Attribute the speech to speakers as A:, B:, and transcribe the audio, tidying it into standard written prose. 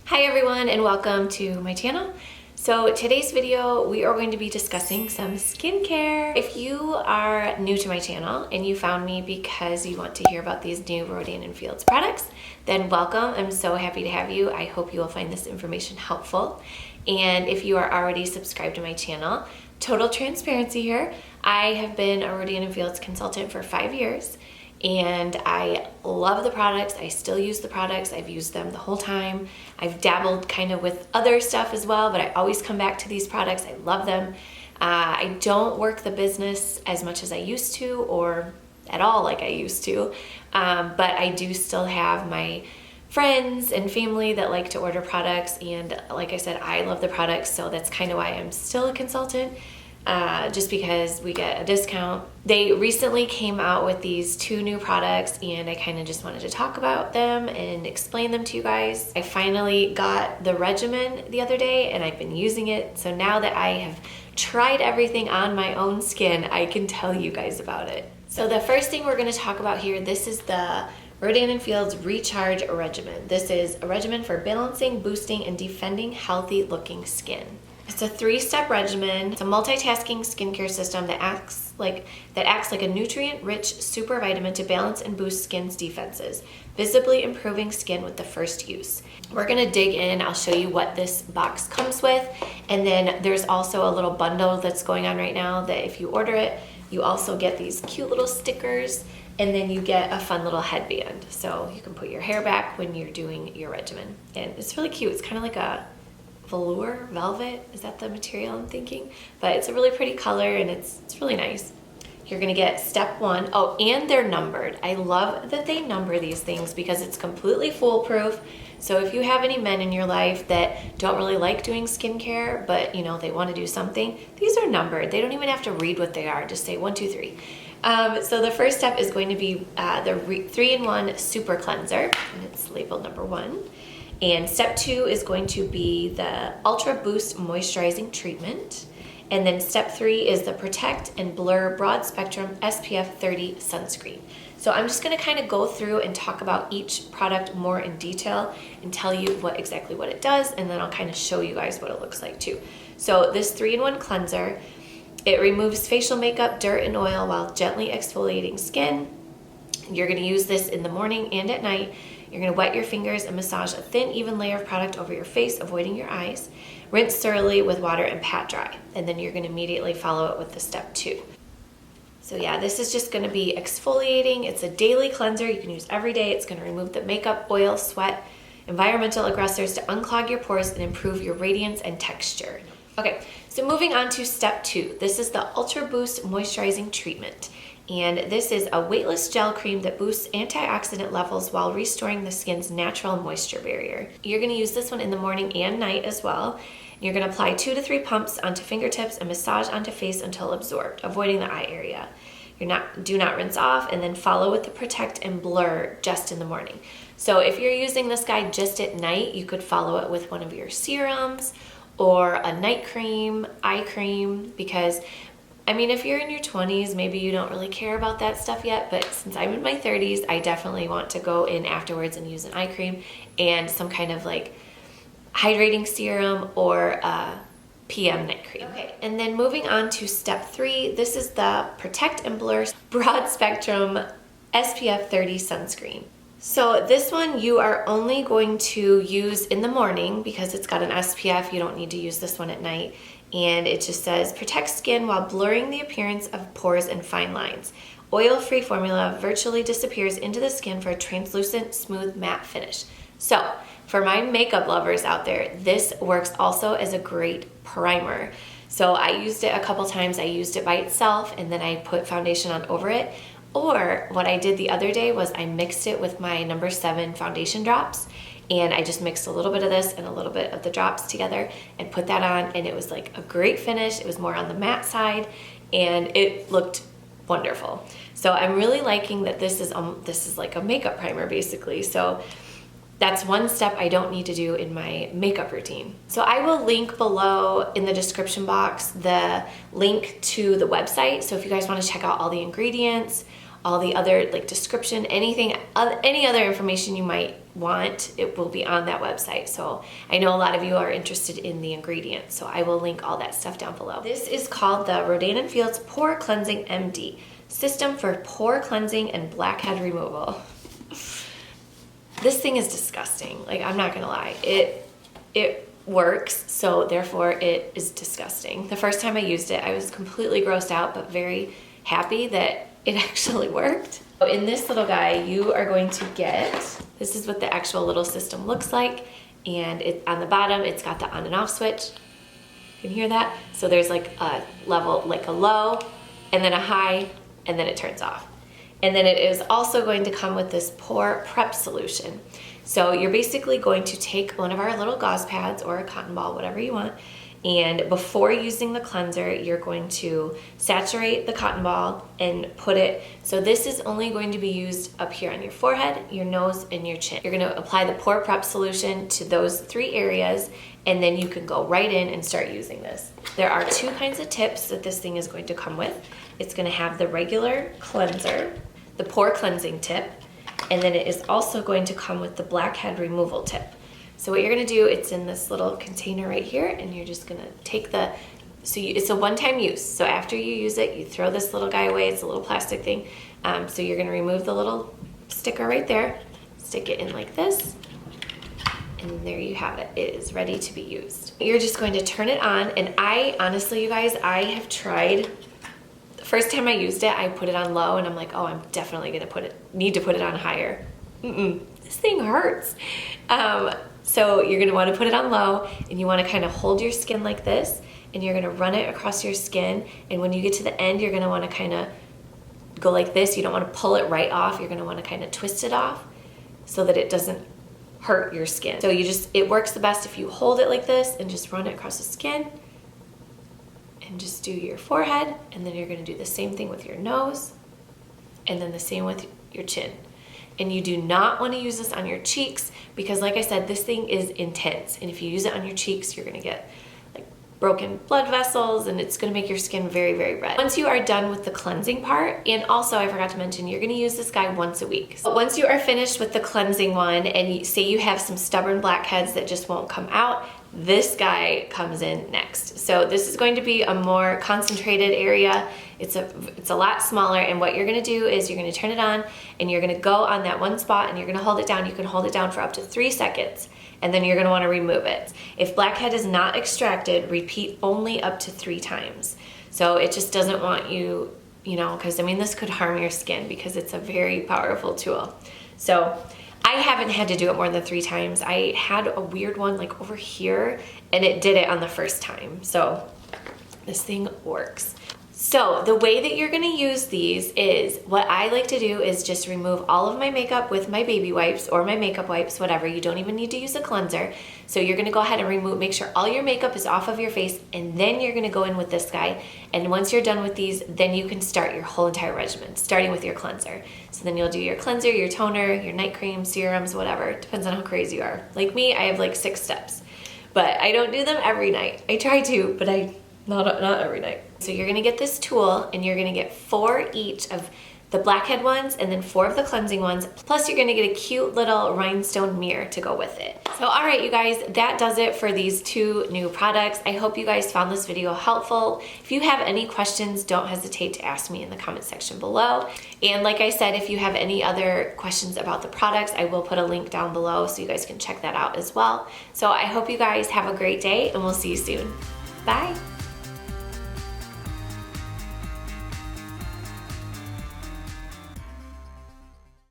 A: Hi everyone and welcome to my channel. So today's video we are going to be discussing some skincare. If you are new to my channel and you found me because you want to hear about these new RODAN & Fields products, then welcome. I'm so happy to have you. I hope you will find this information helpful. And if you are already subscribed to my channel, total transparency here, I have been a RODAN & Fields consultant for 5 years. And I love the products. I still use the products. I've used them the whole time. I've dabbled kind of with other stuff as well, but I always come back to these products. I love them. I don't work the business as much as I used to or at all like I used to, but I do still have my friends and family that like to order products. And like I said, I love the products, so that's kind of why I'm still a consultant. Just because we get a discount. They recently came out with these 2 new products and I kind of just wanted to talk about them and explain them to you guys. I finally got the regimen the other day and I've been using it. So now that I have tried everything on my own skin, I can tell you guys about it. So the first thing we're going to talk about here, this is the RODAN & Fields Recharge Regimen. This is a regimen for balancing, boosting, and defending healthy looking skin. It's a 3-step regimen. It's a multitasking skincare system that acts like a nutrient-rich super vitamin to balance and boost skin's defenses, visibly improving skin with the first use. We're gonna dig in. I'll show you what this box comes with, and then there's also a little bundle that's going on right now that if you order it, you also get these cute little stickers, and then you get a fun little headband, so you can put your hair back when you're doing your regimen. And it's really cute. It's kind of like a velour, velvet, is that the material I'm thinking? But it's a really pretty color and it's really nice. You're gonna get step 1. Oh, and they're numbered. I love that they number these things because it's completely foolproof. So if you have any men in your life that don't really like doing skincare, but you know, they wanna do something, these are numbered. They don't even have to read what they are. Just say 1, 2, 3. So the first step is going to be the 3-in-1 Super Cleanser, and it's labeled number 1. And step 2 is going to be the Ultra Boost Moisturizing Treatment. And then step 3 is the Protect and Blur Broad Spectrum SPF 30 Sunscreen. So I'm just gonna kind of go through and talk about each product more in detail and tell you exactly what it does, and then I'll kind of show you guys what it looks like too. So this 3-in-1 cleanser, it removes facial makeup, dirt, and oil while gently exfoliating skin. You're gonna use this in the morning and at night. You're gonna wet your fingers and massage a thin, even layer of product over your face, avoiding your eyes. Rinse thoroughly with water and pat dry. And then you're gonna immediately follow it with the step 2. So yeah, this is just gonna be exfoliating. It's a daily cleanser you can use every day. It's gonna remove the makeup, oil, sweat, environmental aggressors to unclog your pores and improve your radiance and texture. Okay, so moving on to step 2. This is the Ultra Boost Moisturizing Treatment. And this is a weightless gel cream that boosts antioxidant levels while restoring the skin's natural moisture barrier. You're gonna use this one in the morning and night as well. You're gonna apply 2 to 3 pumps onto fingertips and massage onto face until absorbed, avoiding the eye area. Do not rinse off, and then follow with the Protect and Blur just in the morning. So if you're using this guy just at night, you could follow it with one of your serums or a night cream, eye cream, because I mean, if you're in your 20s, maybe you don't really care about that stuff yet, but since I'm in my 30s, I definitely want to go in afterwards and use an eye cream and some kind of like hydrating serum or a PM night cream. Okay, and then moving on to step 3, this is the Protect and Blur Broad Spectrum SPF 30 Sunscreen. So this one you are only going to use in the morning because it's got an SPF. You don't need to use this one at night. And it just says, protect skin while blurring the appearance of pores and fine lines. Oil-free formula virtually disappears into the skin for a translucent, smooth, matte finish. So for my makeup lovers out there, this works also as a great primer. So I used it a couple times. I used it by itself and then I put foundation on over it. Or what I did the other day was I mixed it with my number 7 foundation drops, and I just mixed a little bit of this and a little bit of the drops together and put that on, and it was like a great finish. It was more on the matte side and it looked wonderful. So I'm really liking that this is like a makeup primer basically. So that's one step I don't need to do in my makeup routine. So I will link below in the description box the link to the website. So if you guys want to check out all the ingredients, all the other like description, any other information you might want, it will be on that website. So I know a lot of you are interested in the ingredients, so I will link all that stuff down below. This is called the RODAN & Fields Pore Cleansing MD System for Pore Cleansing and Blackhead Removal. This thing is disgusting. Like, I'm not gonna lie. It works, so therefore it is disgusting. The first time I used it, I was completely grossed out, but very happy that it actually worked. So in this little guy, you are going to get, this is what the actual little system looks like, and on the bottom, it's got the on and off switch. You can hear that? So there's like a level, like a low, and then a high, and then it turns off. And then it is also going to come with this pore prep solution. So you're basically going to take one of our little gauze pads or a cotton ball, whatever you want, and before using the cleanser, you're going to saturate the cotton ball and put it, so this is only going to be used up here on your forehead, your nose, and your chin. You're gonna apply the pore prep solution to those 3 areas, and then you can go right in and start using this. There are 2 kinds of tips that this thing is going to come with. It's gonna have the regular cleanser, the pore cleansing tip, and then it is also going to come with the blackhead removal tip. So what you're gonna do, it's in this little container right here, and you're just gonna take it's a one-time use. So after you use it, you throw this little guy away. It's a little plastic thing. So you're gonna remove the little sticker right there, stick it in like this, and there you have it. It is ready to be used. You're just going to turn it on, and honestly, you guys, I have tried. The first time I used it, I put it on low, and I'm like, oh, I'm definitely gonna need to put it on higher. This thing hurts. So you're gonna wanna put it on low, and you wanna kind of hold your skin like this, and you're gonna run it across your skin, and when you get to the end, you're gonna wanna kind of go like this. You don't wanna pull it right off. You're gonna wanna kind of twist it off so that it doesn't hurt your skin. So it works the best if you hold it like this and just run it across the skin, and just do your forehead, and then you're gonna do the same thing with your nose, and then the same with your chin. And you do not want to use this on your cheeks because, like I said, this thing is intense. And if you use it on your cheeks, you're going to get like broken blood vessels, and it's going to make your skin very, very red. Once you are done with the cleansing part, and also I forgot to mention, you're going to use this guy once a week. So once you are finished with the cleansing one, and say you have some stubborn blackheads that just won't come out, this guy comes in next. So this is going to be a more concentrated area. It's a lot smaller, and what you're gonna do is you're gonna turn it on, and you're gonna go on that one spot, and you're gonna hold it down. You can hold it down for up to 3 seconds, and then you're gonna wanna remove it. If blackhead is not extracted, repeat only up to 3 times. So it just doesn't want you, because I mean, this could harm your skin because it's a very powerful tool. So I haven't had to do it more than 3 times. I had a weird one like over here, and it did it on the first time. So this thing works. So the way that you're gonna use these is, what I like to do is just remove all of my makeup with my baby wipes or my makeup wipes, whatever. You don't even need to use a cleanser. So you're gonna go ahead and make sure all your makeup is off of your face, and then you're gonna go in with this guy. And once you're done with these, then you can start your whole entire regimen, starting with your cleanser. So then you'll do your cleanser, your toner, your night cream, serums, whatever. It depends on how crazy you are. Like me, I have like 6 steps, but I don't do them every night. I try to, but not every night. So you're gonna get this tool, and you're gonna get 4 each of the blackhead ones, and then 4 of the cleansing ones. Plus you're gonna get a cute little rhinestone mirror to go with it. So all right, you guys, that does it for these 2 new products. I hope you guys found this video helpful. If you have any questions, don't hesitate to ask me in the comment section below. And like I said, if you have any other questions about the products, I will put a link down below so you guys can check that out as well. So I hope you guys have a great day, and we'll see you soon. Bye.